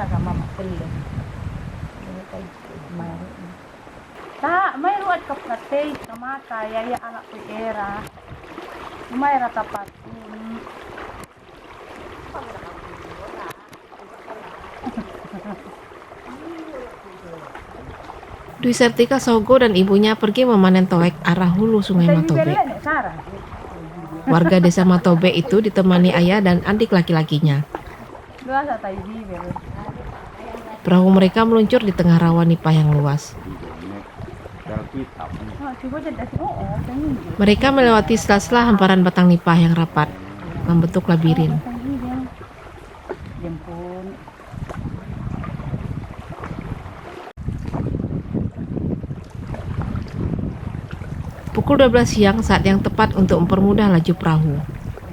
sa mama pili. Ini kay mayroon. May ruat kapatay kamata yaya anak ko era. Mayra tapat. Dwi Sertika Sogo dan ibunya pergi memanen toek arah hulu Sungai Matobe. Warga desa Matobe itu ditemani ayah dan adik laki-lakinya. Perahu mereka meluncur di tengah rawa nipah yang luas. Mereka melewati sela-sela hamparan batang nipah yang rapat, membentuk labirin. Pukul 12 siang saat yang tepat untuk mempermudah laju perahu.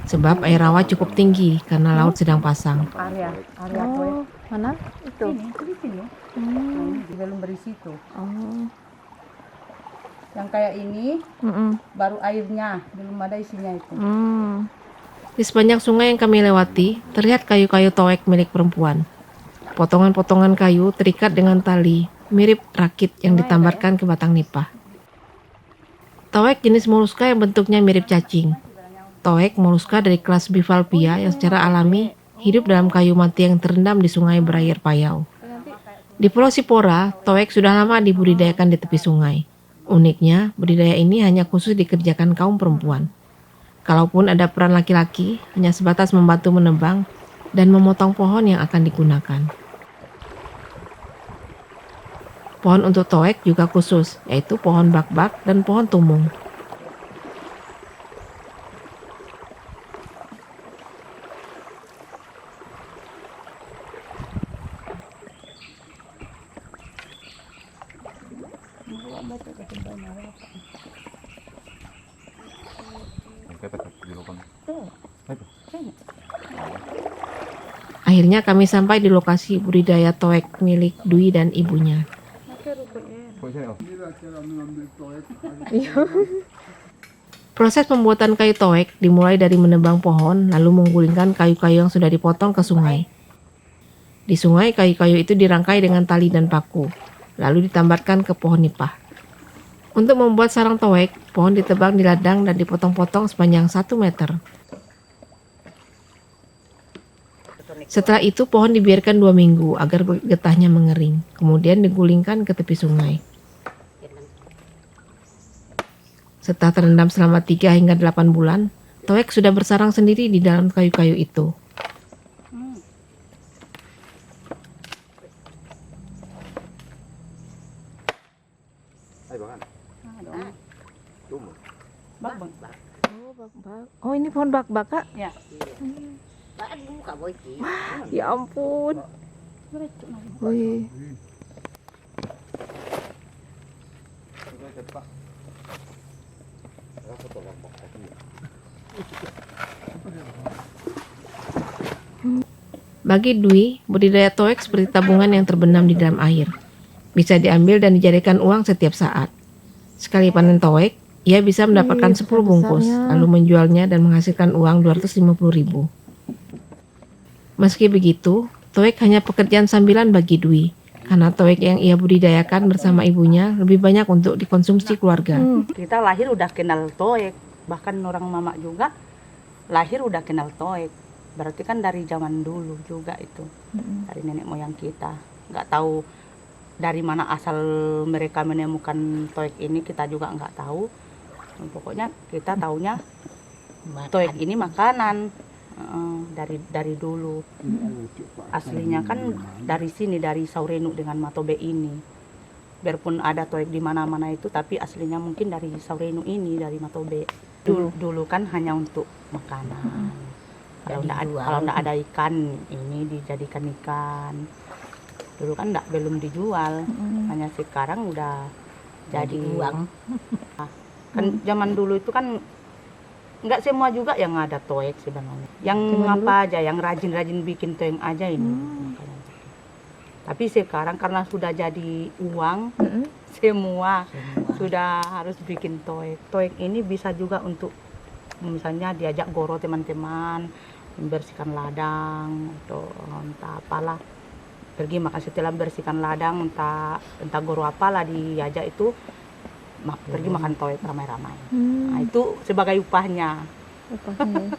Sebab air rawa cukup tinggi karena laut sedang pasang. Area Mana? Itu. Ini di sini. Di belum berisi itu. Yang kayak ini baru airnya, belum ada isinya itu. Di sepanjang sungai yang kami lewati, terlihat kayu-kayu toek milik perempuan. Potongan-potongan kayu terikat dengan tali, mirip rakit yang ditambatkan ke batang nipah. Toek jenis moluska yang bentuknya mirip cacing. Toek moluska dari kelas Bivalvia yang secara alami hidup dalam kayu mati yang terendam di sungai berair payau. Di Pulau Sipora, toek sudah lama dibudidayakan di tepi sungai. Uniknya, budidaya ini hanya khusus dikerjakan kaum perempuan. Kalaupun ada peran laki-laki, hanya sebatas membantu menebang dan memotong pohon yang akan digunakan. Pohon untuk toek juga khusus, yaitu pohon bakbak dan pohon tumung. Akhirnya kami sampai di lokasi budidaya toek milik Dwi dan ibunya. Proses pembuatan kayu toek dimulai dari menebang pohon lalu menggulingkan kayu-kayu yang sudah dipotong ke sungai. Di sungai, kayu-kayu itu dirangkai dengan tali dan paku, lalu ditambatkan ke pohon nipah. Untuk membuat sarang toek, pohon ditebang di ladang dan dipotong-potong sepanjang 1 meter. Setelah itu pohon dibiarkan 2 minggu agar getahnya mengering, kemudian digulingkan ke tepi sungai. Setelah terendam selama 3 hingga 8 bulan, toek sudah bersarang sendiri di dalam kayu-kayu itu. Oh, ini pohon bakbak, Kak? Ya. Ya ampun. Wih. Bagi Dwi, budidaya toek seperti tabungan yang terbenam di dalam air. Bisa diambil dan dijadikan uang setiap saat. Sekali panen toek, ia bisa mendapatkan 10 bungkus, lalu menjualnya dan menghasilkan uang 250.000. Meski begitu, toek hanya pekerjaan sambilan bagi Dwi, karena toek yang ia budidayakan bersama ibunya lebih banyak untuk dikonsumsi keluarga. Kita lahir udah kenal toek, bahkan orang mama juga lahir udah kenal toek. Berarti kan dari zaman dulu juga itu, dari nenek moyang kita. Nggak tahu dari mana asal mereka menemukan toek ini, kita juga nggak tahu. Pokoknya kita taunya toek ini makanan. Dari dulu aslinya kan dari sini, dari Saurenu dengan Matobe ini. Biarpun ada toek di mana-mana itu, tapi aslinya mungkin dari Saurenu ini, dari Matobe. Dulu kan hanya untuk makanan. Kalau nggak ada ikan, ini dijadikan ikan. Dulu kan belum dijual, hanya sekarang udah jadi uang. Kan zaman dulu itu kan nggak semua juga yang ada toek sebenarnya. Yang apa aja, yang rajin-rajin bikin toek aja ini. Tapi sekarang karena sudah jadi uang, semua sudah harus bikin toek. Toek ini bisa juga untuk misalnya diajak goro teman-teman, membersihkan ladang atau entah apalah. pergi makan setelah bersihkan ladang entah goro apalah diajak itu pergi makan toek ramai-ramai. Nah, itu sebagai upahnya. Upahnya.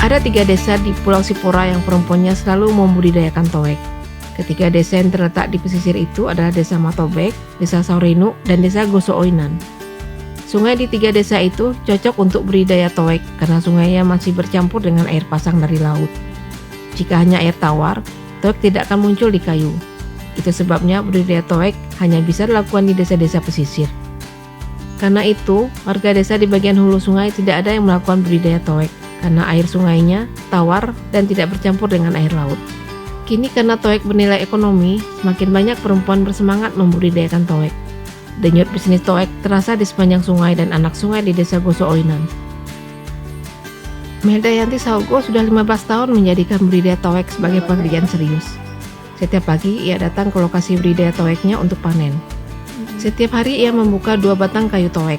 Ada 3 desa di Pulau Sipora yang perempuannya selalu membudidayakan toek. Ketiga desa yang terletak di pesisir itu adalah Desa Matobek, Desa Saurinu, dan Desa Gosooinan. Sungai di 3 desa itu cocok untuk budidaya toek karena sungainya masih bercampur dengan air pasang dari laut. Jika hanya air tawar, toek tidak akan muncul di kayu. Itu sebabnya budidaya toek hanya bisa dilakukan di desa-desa pesisir. Karena itu, warga desa di bagian hulu sungai tidak ada yang melakukan budidaya toek karena air sungainya tawar dan tidak bercampur dengan air laut. Kini karena toek bernilai ekonomi, semakin banyak perempuan bersemangat membudidayakan toek. Denyut bisnis toek terasa di sepanjang sungai dan anak sungai di Desa Gosooinan. Meldayanti Saogo sudah 15 tahun menjadikan budidaya toek sebagai pekerjaan serius. Setiap pagi ia datang ke lokasi budidaya toeknya untuk panen. Setiap hari ia membuka 2 batang kayu toek,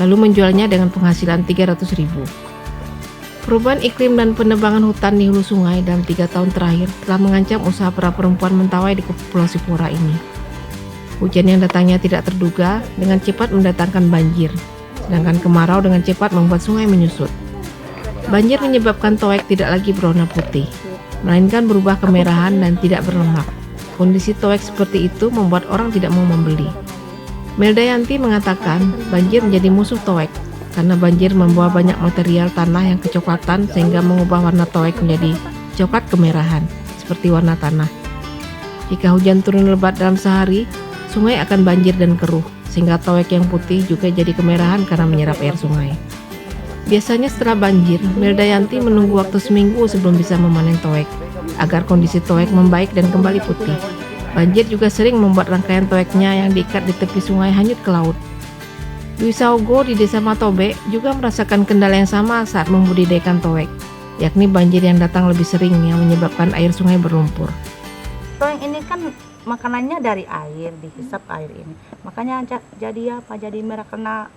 lalu menjualnya dengan penghasilan 300.000. Perubahan iklim dan penebangan hutan di hulu sungai dalam 3 tahun terakhir telah mengancam usaha para perempuan mentawai di Pulau Sipora ini. Hujan yang datangnya tidak terduga dengan cepat mendatangkan banjir, sedangkan kemarau dengan cepat membuat sungai menyusut. Banjir menyebabkan toek tidak lagi berwarna putih, melainkan berubah kemerahan dan tidak berlemak. Kondisi toek seperti itu membuat orang tidak mau membeli. Meldayanti mengatakan banjir menjadi musuh toek, karena banjir membawa banyak material tanah yang kecoklatan sehingga mengubah warna toek menjadi coklat kemerahan, seperti warna tanah. Jika hujan turun lebat dalam sehari, sungai akan banjir dan keruh, sehingga toek yang putih juga jadi kemerahan karena menyerap air sungai. Biasanya setelah banjir, Meldayanti menunggu waktu seminggu sebelum bisa memanen toek, agar kondisi toek membaik dan kembali putih. Banjir juga sering membuat rangkaian toeknya yang diikat di tepi sungai hanyut ke laut. Dwi Saogo di Desa Matobek juga merasakan kendala yang sama saat membudidayakan toek, yakni banjir yang datang lebih sering yang menyebabkan air sungai berlumpur. Toek ini kan makanannya dari air, dihisap air ini. Makanya jadi apa? Jadi merah karena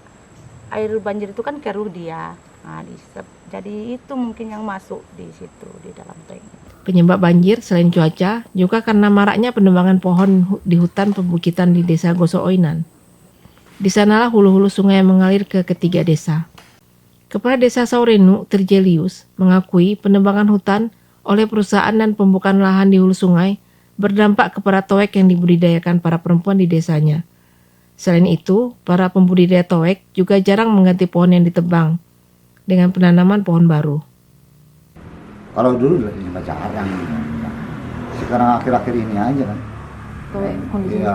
air banjir itu kan keruh dia. Nah, dihisap. Jadi itu mungkin yang masuk di situ di dalam toek. Penyebab banjir selain cuaca juga karena maraknya penebangan pohon di hutan perbukitan di Desa Gosooinan. Di sanalah hulu-hulu sungai yang mengalir ke ketiga desa. Kepala Desa Saurinu, Terjelius, mengakui penebangan hutan oleh perusahaan dan pembukaan lahan di hulu sungai berdampak kepada toek yang dibudidayakan para perempuan di desanya. Selain itu, para pembudidaya toek juga jarang mengganti pohon yang ditebang dengan penanaman pohon baru. Kalau dulu jarang, sekarang akhir-akhir ini aja kan.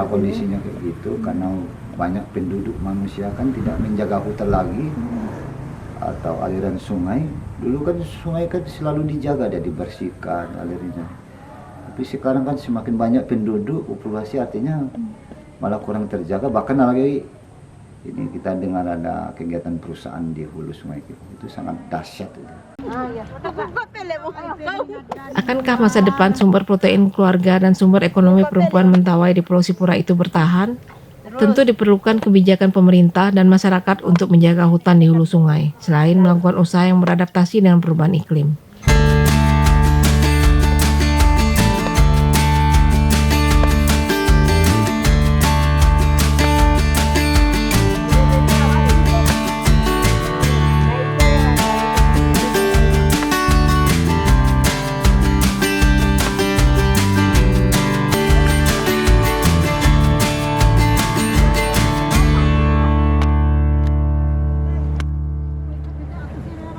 Kondisinya kayak gitu karena banyak penduduk manusia kan tidak menjaga hutan lagi atau aliran sungai. Dulu kan sungai kan selalu dijaga dan dibersihkan alirnya. Tapi sekarang kan semakin banyak penduduk, populasi artinya malah kurang terjaga. Bahkan lagi ini kita dengar ada kegiatan perusahaan di hulu sungai itu sangat dahsyat itu. Akankah masa depan sumber protein keluarga dan sumber ekonomi perempuan mentawai di Pulau Sipora itu bertahan? Tentu diperlukan kebijakan pemerintah dan masyarakat untuk menjaga hutan di hulu sungai, selain melakukan usaha yang beradaptasi dengan perubahan iklim.